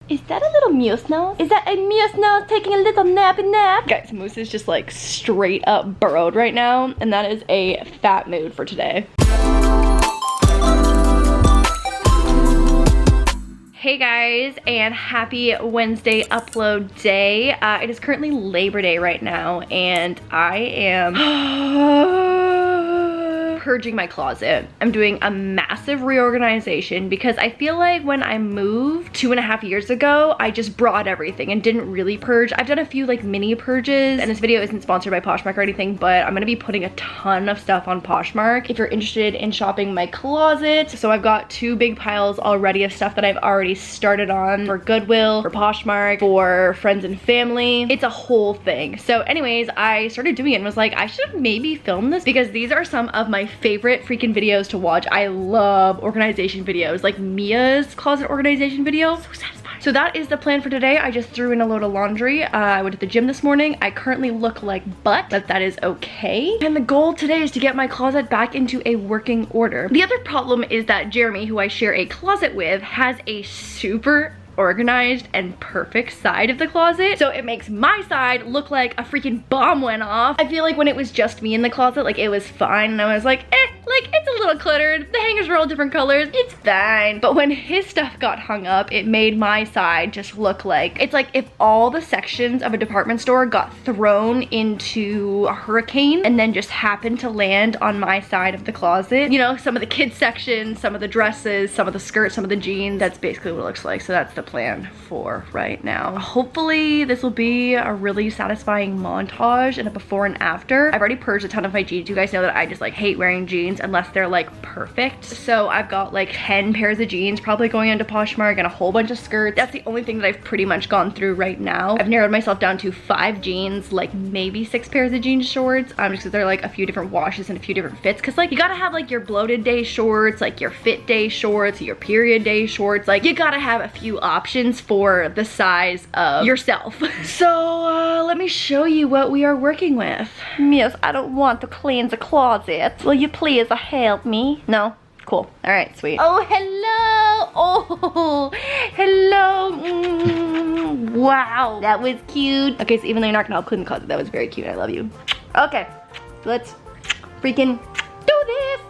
Is that a little Moose nose? Is that a Moose nose taking a little nappy nap? Guys, Moose is just like straight up burrowed right now, and that is a fat mood for today. Hey guys, and happy Wednesday upload day. It is currently Labor Day right now, and I am purging my closet. I'm doing a massive reorganization because I feel like when I moved 2.5 years ago, I just brought everything and didn't really purge. I've done a few like mini purges, and this video isn't sponsored by Poshmark or anything, but I'm gonna be putting a ton of stuff on Poshmark if you're interested in shopping my closet. So I've got 2 big piles already of stuff that I've already started on for Goodwill, for Poshmark, for friends and family. It's a whole thing. So anyways, I started doing it and was like, I should maybe film this because these are some of my favorite freaking videos to watch. I love organization videos, like Mia's closet organization video. So satisfying. So that is the plan for today. I just threw in a load of laundry. I went to the gym this morning. I currently look like butt, but that is okay. And the goal today is to get my closet back into a working order. The other problem is that Jeremy, who I share a closet with, has a super organized and perfect side of the closet, so it makes my side look like a freaking bomb went off. I feel like when it was just me in the closet, like it was fine, and I was like, like it's a little cluttered, the hangers were all different colors, it's fine. But when his stuff got hung up, it made my side just look like, it's like if all the sections of a department store got thrown into a hurricane and then just happened to land on my side of the closet. You know, some of the kids sections, some of the dresses, some of the skirts, some of the jeans. That's basically what it looks like. So that's the plan for right now. Hopefully this will be a really satisfying montage and a before and after. I've already purged a ton of my jeans. You guys know that I just like hate wearing jeans unless they're like perfect. So I've got like 10 pairs of jeans probably going into Poshmark and a whole bunch of skirts. That's the only thing that I've pretty much gone through right now. I've narrowed myself down to 5 jeans, like maybe 6 pairs of jeans shorts, just because they're like a few different washes and a few different fits, because like you gotta have like your bloated day shorts, like your fit day shorts, your period day shorts, like you gotta have a few options for the size of yourself. So let me show you what we are working with. Yes, I don't want to cleanse the closet. Will you please help me? No? Cool. All right, sweet. Oh, hello. Oh, hello. Wow, that was cute. Okay, so even though you're not gonna help clean the closet, that was very cute. I love you. Okay, so let's freaking do this.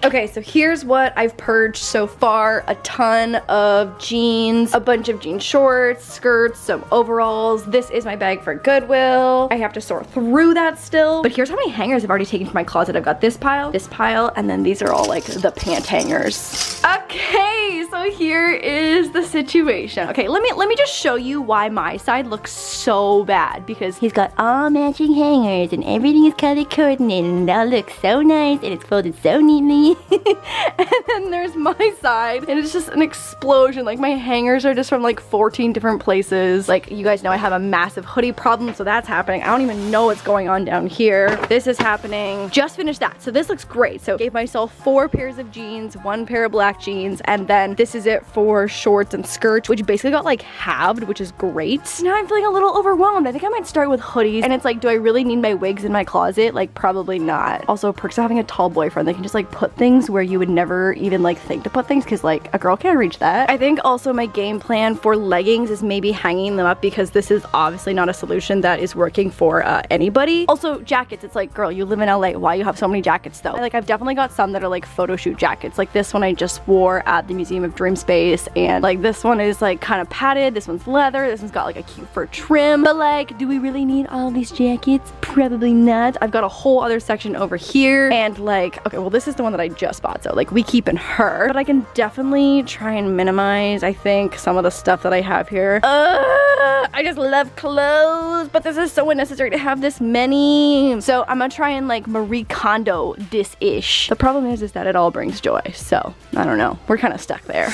Okay, so here's what I've purged so far. A ton of jeans, a bunch of jean shorts, skirts, some overalls. This is my bag for Goodwill. I have to sort through that still. But here's how many hangers I've already taken from my closet. I've got this pile, and then these are all like the pant hangers. Okay, so here is the situation. Okay, let me just show you why my side looks so bad, because he's got all matching hangers and everything is color coordinated and that looks so nice and it's folded so neatly. And then there's my side and it's just an explosion. Like my hangers are just from like 14 different places. Like you guys know I have a massive hoodie problem, so that's happening. I don't even know what's going on down here. This is happening. Just finished that. So this looks great. So gave myself 4 pairs of jeans, 1 pair of black jeans, and then this is it for shorts and skirts, which basically got like halved, which is great. Now I'm feeling a little overwhelmed. I think I might start with hoodies, and it's like, do I really need my wigs in my closet? Like probably not. Also, perks of having a tall boyfriend, they can just like put things where you would never even like think to put things, because like a girl can't reach that. I think also my game plan for leggings is maybe hanging them up, because this is obviously not a solution that is working for anybody. Also jackets, it's like, girl, you live in LA, why you have so many jackets though? Like I've definitely got some that are like photo shoot jackets. Like this one I just wore at the Museum of Dream Space, and like this one is like kind of padded, this one's leather, this one's got like a cute fur trim. But like, do we really need all of these jackets? Probably not. I've got a whole other section over here, and like, okay, well this is the one that I just bought, so like we keep in her, but I can definitely try and minimize, I think, some of the stuff that I have here. I just love clothes, but this is so unnecessary to have this many. So I'm gonna try and like Marie Kondo this-ish. The problem is that it all brings joy, so I don't know. We're kind of stuck there.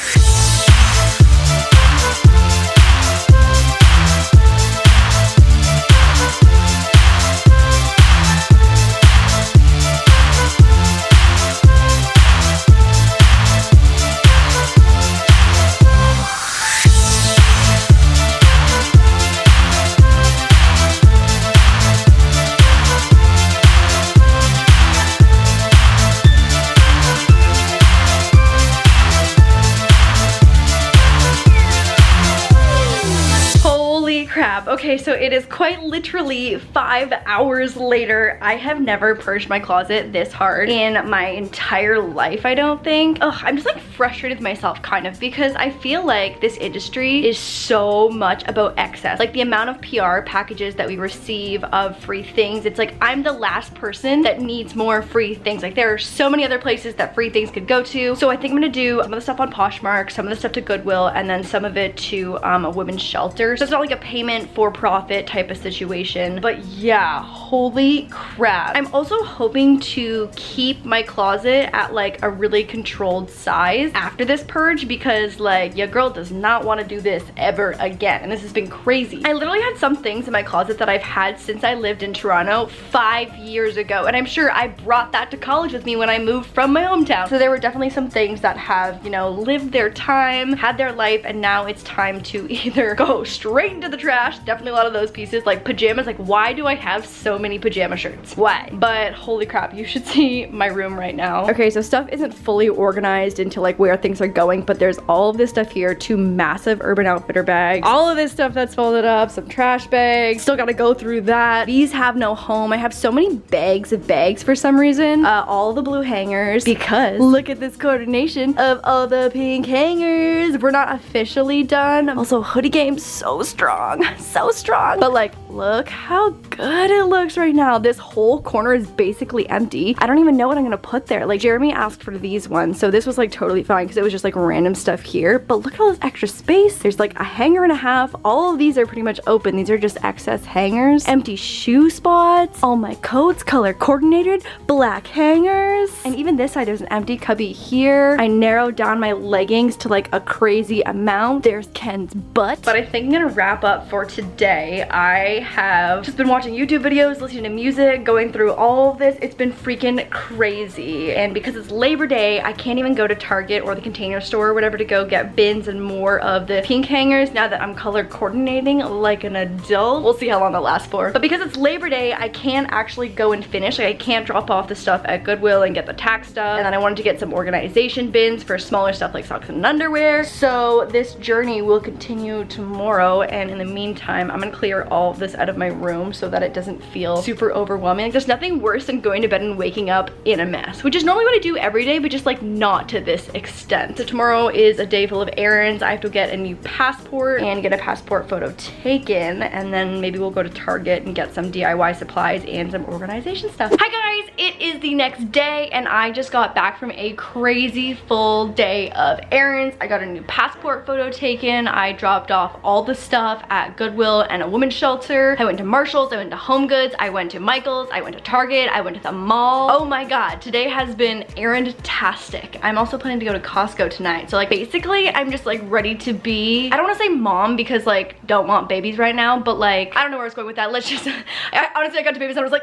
crap. Okay, so it is quite literally 5 hours later. I have never purged my closet this hard in my entire life, I don't think. Ugh, I'm just like frustrated with myself kind of, because I feel like this industry is so much about excess. Like the amount of PR packages that we receive of free things, it's like I'm the last person that needs more free things. Like there are so many other places that free things could go to. So I think I'm gonna do some of the stuff on Poshmark, some of the stuff to Goodwill, and then some of it to a women's shelter. So it's not like a payment for profit type of situation. But yeah, holy crap. I'm also hoping to keep my closet at like a really controlled size after this purge, because like your girl does not want to do this ever again. And this has been crazy. I literally had some things in my closet that I've had since I lived in Toronto 5 years ago. And I'm sure I brought that to college with me when I moved from my hometown. So there were definitely some things that have, you know, lived their time, had their life, and now it's time to either go straight into the trash. Definitely a lot of those pieces, like pajamas. Like why do I have so many pajama shirts? Why? But holy crap, you should see my room right now. Okay, so stuff isn't fully organized into like where things are going, but there's all of this stuff here, 2 massive Urban Outfitter bags, all of this stuff that's folded up, some trash bags, still gotta go through that. These have no home. I have so many bags of bags for some reason. All the blue hangers, because look at this coordination of all the pink hangers. We're not officially done. Also, hoodie game so strong, so strong. But like, look how good it looks right now. This whole corner is basically empty. I don't even know what I'm gonna put there. Like Jeremy asked for these ones, so this was like totally fine because it was just like random stuff here. But look at all this extra space. There's like a hanger and a half. All of these are pretty much open. These are just excess hangers. Empty shoe spots. All my coats color coordinated. Black hangers. And even this side, there's an empty cubby here. I narrowed down my leggings to like a crazy amount. There's Ken's butt. But I think I'm gonna wrap up for today. I have just been watching YouTube videos, listening to music, going through all of this. It's been freaking crazy. And because it's Labor Day, I can't even go to Target or the Container Store or whatever to go get bins and more of the pink hangers now that I'm color coordinating like an adult. We'll see how long that lasts for. But because it's Labor Day, I can't actually go and finish. Like I can't drop off the stuff at Goodwill and get the tax stuff. And then I wanted to get some organization bins for smaller stuff like socks and underwear. So this journey will continue tomorrow, and in the meantime, I'm gonna clear all of this out of my room so that it doesn't feel super overwhelming. Like, there's nothing worse than going to bed and waking up in a mess, which is normally what I do every day, but just like not to this extent. So tomorrow is a day full of errands. I have to get a new passport and get a passport photo taken, and then maybe we'll go to Target and get some DIY supplies and some organization stuff. Hi guys, it is the next day and I just got back from a crazy full day of errands. I got a new passport photo taken. I dropped off all the stuff at Goodwill and a women's shelter. I went to Marshall's, I went to Home Goods, I went to Michael's, I went to Target, I went to the mall. Oh my god, today has been errand-tastic. I'm also planning to go to Costco tonight. So like basically I'm just like ready to be, I don't want to say mom because like don't want babies right now, but like I don't know where I was going with that. Let's just, honestly I got to babies and I was like,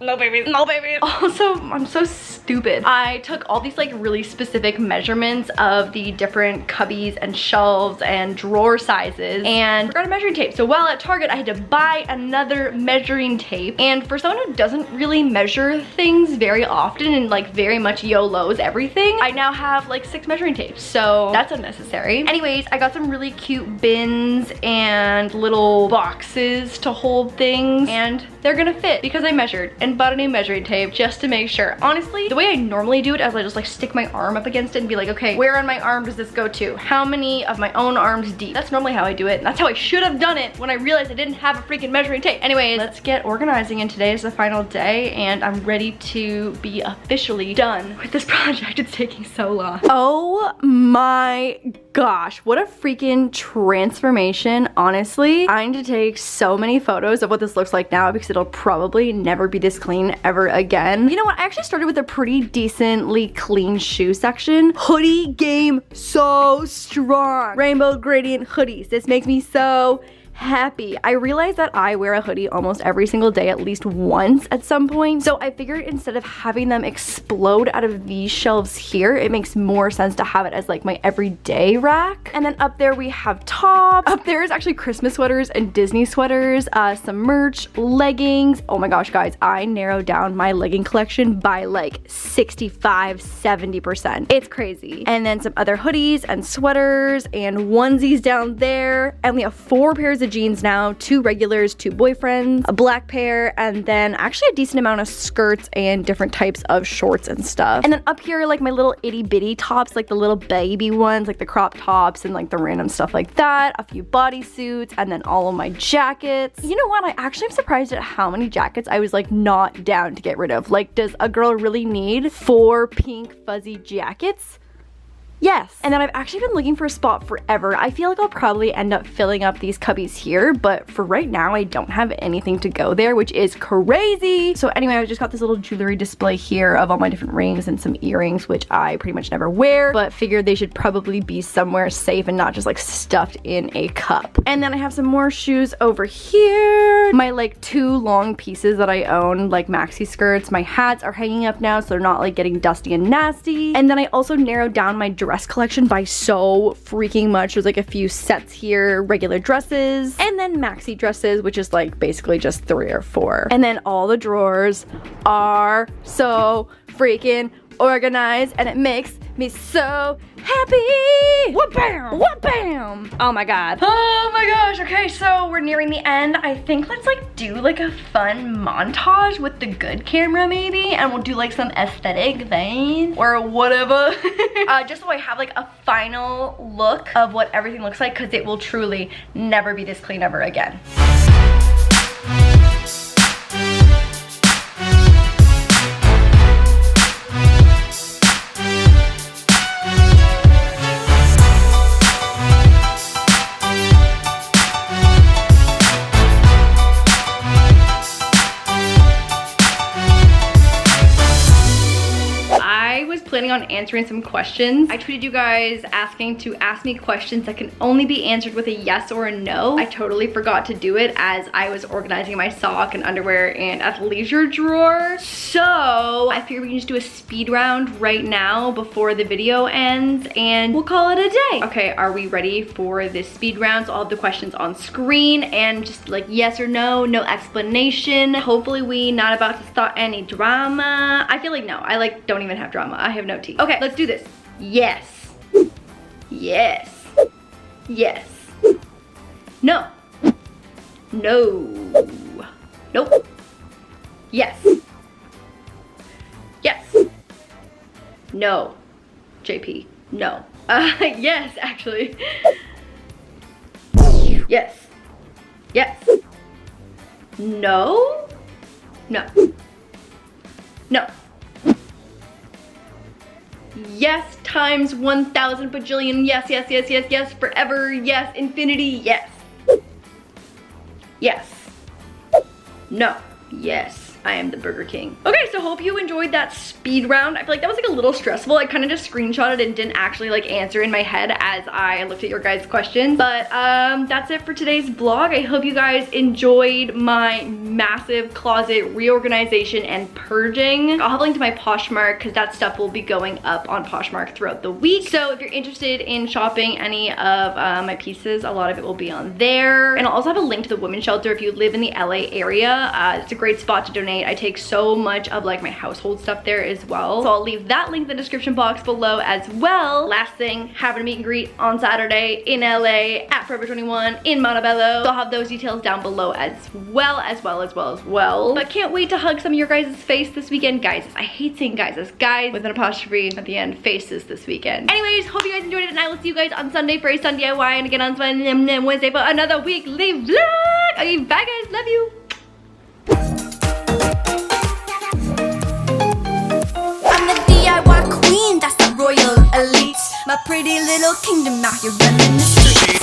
no babies, no babies. Also, I'm so stupid. I took all these like really specific measurements of the different cubbies and shelves and drawer sizes and forgot a measuring tape. So while at Target, I had to buy another measuring tape. And for someone who doesn't really measure things very often and like very much YOLOs everything, I now have like 6 measuring tapes. So that's unnecessary. Anyways, I got some really cute bins and little boxes to hold things, and they're gonna fit because I measured and bought a new measuring tape just to make sure. Honestly, the way I normally do it is I just like stick my arm up against it and be like, okay, where on my arm does this go to? How many of my own arms deep? That's normally how I do it. And that's how I should have done it when I realized I didn't have a freaking measuring tape. Anyway, let's get organizing, and today is the final day and I'm ready to be officially done with this project. It's taking so long. Oh my gosh, what a freaking transformation. Honestly, I need to take so many photos of what this looks like now because it'll probably never be this clean ever again. You know what? I actually started with a pretty decently clean shoe section. Hoodie game so strong. Rainbow gradient hoodies. This makes me so happy. I realized that I wear a hoodie almost every single day at least once at some point. So I figured instead of having them explode out of these shelves here, it makes more sense to have it as like my everyday rack. And then up there we have tops. Up there is actually Christmas sweaters and Disney sweaters, some merch, leggings. Oh my gosh, guys, I narrowed down my legging collection by like 65-70%. It's crazy. And then some other hoodies and sweaters and onesies down there. I only have 4 pairs of of jeans now, 2 regulars, 2 boyfriends, a black pair, and then actually a decent amount of skirts and different types of shorts and stuff. And then up here, like my little itty bitty tops, like the little baby ones, like the crop tops and like the random stuff like that, a few bodysuits, and then all of my jackets. You know what? I actually am surprised at how many jackets I was like not down to get rid of. Like, does a girl really need 4 pink fuzzy jackets? Yes. And then I've actually been looking for a spot forever. I feel like I'll probably end up filling up these cubbies here, but for right now, I don't have anything to go there, which is crazy. So anyway, I just got this little jewelry display here of all my different rings and some earrings, which I pretty much never wear, but figured they should probably be somewhere safe and not just like stuffed in a cup. And then I have some more shoes over here. My like 2 long pieces that I own, like maxi skirts. My hats are hanging up now, so they're not like getting dusty and nasty. And then I also narrowed down my dress collection by so freaking much. There's like a few sets here, regular dresses, and then maxi dresses, which is like basically just 3 or 4. And then all the drawers are so freaking organized, and it makes me so happy. Whoop bam, whoop bam. Oh my god. Oh my gosh. Okay, so we're nearing the end. I think let's like do like a fun montage with the good camera maybe, and we'll do like some aesthetic things or whatever. Just so I have like a final look of what everything looks like, because it will truly never be this clean ever again. Planning on answering some questions. I tweeted you guys asking to ask me questions that can only be answered with a yes or a no. I totally forgot to do it as I was organizing my sock and underwear and athleisure drawer. So I figured we can just do a speed round right now before the video ends and we'll call it a day. Okay, are we ready for this speed round? So I'll have the questions on screen and just like yes or no, no explanation. Hopefully we not about to start any drama. I feel like no, I like don't even have drama. I have no tea. Okay, let's do this. Yes. Yes. Yes. No. No. Nope. Yes. Yes. No. JP. No. Yes, actually. Yes. Yes. No. No. No. Yes times 1,000 bajillion. Yes, yes, yes, yes, yes. Forever. Yes. Infinity. Yes. Yes. No. Yes. I am the Burger King. Okay, so hope you enjoyed that speed round. I feel like that was like a little stressful. I kind of just screenshotted and didn't actually like answer in my head as I looked at your guys' questions. But that's it for today's vlog. I hope you guys enjoyed my massive closet reorganization and purging. I'll have a link to my Poshmark because that stuff will be going up on Poshmark throughout the week. So if you're interested in shopping any of my pieces, a lot of it will be on there. And I'll also have a link to the women's shelter if you live in the LA area. It's a great spot to donate. I take so much of like my household stuff there as well. So I'll leave that link in the description box below as well. Last thing, having a meet and greet on Saturday in LA at Forever 21 in Montebello. So I'll have those details down below as well. But can't wait to hug some of your guys' face this weekend. Guys, I hate saying guys. It's guys with an apostrophe at the end. Faces this weekend. Anyways, hope you guys enjoyed it and I will see you guys on Sunday for a Sun DIY and again on Wednesday for another weekly vlog. Okay, bye guys. Love you. DIY queen, that's the royal elite. My pretty little kingdom out here running the streets.